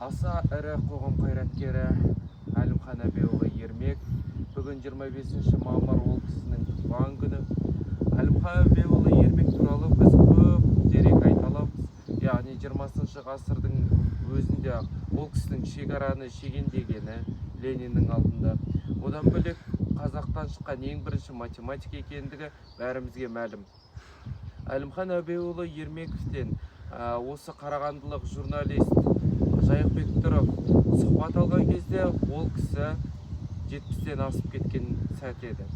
Аса ірі қоғам қайраткері Әлімхан Әбеуұлы Ермек. Бүгін 25 мамыр ол кісінің туған күні. Әлімхан Әбеуұлы Ермек туралы біз көп дерек айта аламыз. Яғни 20 ғасырдың өзінде ол кісінің шекараны шегендегені Лениннің алдында. Одан бөлек қазақтан шыққан ең бірінші математик екендігі бәрімізге мәлім. Әлімхан Әбеуұлы Ермековтен осы қарағандылық журналист Жайықбек Тұров сұхбат алған кезде ол кісі 70-тен асып кеткен сәт еді.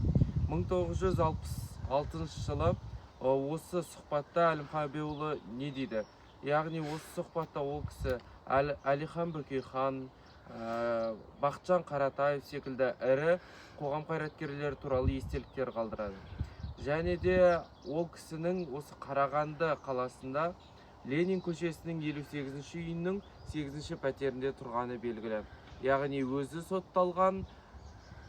1966 жылы осы сұхбатта Әлімхан Әбеуұлы не дейді? Яғни осы сұхбатта ол кісі Әлихан Бөкейхан, Бақытжан Қаратаев секілді ірі қоғам қайраткерлері туралы естеліктер қалдырады. Және де ол кісінің осы Қарағанды қаласында Ленин көшесінің 58-ші үйінің 8-ші пәтерінде тұрғаны белгілі. Яғни өзі сотталған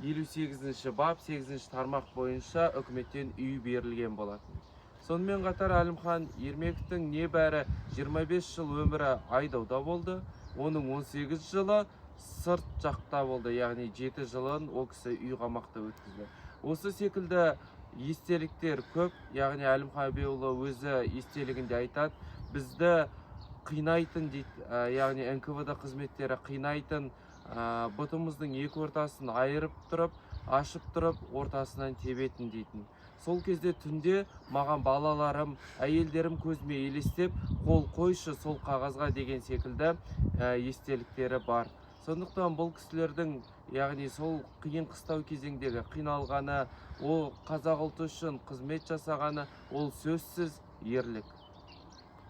58-ші бап 8-ші тармақ бойынша үкіметтен үй берілген болатын. Сонымен қатар Әлімхан Ермековтің небәрі 25 жыл өмірі айдауда болды. Оның 18 жылы сырт жақта болды, яғни 7 жылын ол кісі үй қамақта өткізді. Осы секілді естеліктер көп, яғни Әлімхан Әбеуұлы өзі естелігінде айтады, бізді қинайтын дейді, яғни НКВД қызметтері қинайтын, бұтымыздың екі ортасын айырып тұрып, ашып тұрып, ортасынан тебетін дейтін. Сол кезде түнде маған балаларым, әйелдерім көзіме елестеп, қол қойшы сол қағазға деген секілді естеліктері бар. Сондықтан бұл кісілердің, яғни сол қиын қыстау кезеңдегі қиналғаны, ол қазақ ұлты үшін қызмет жасағаны, ол сөзсіз ерлік.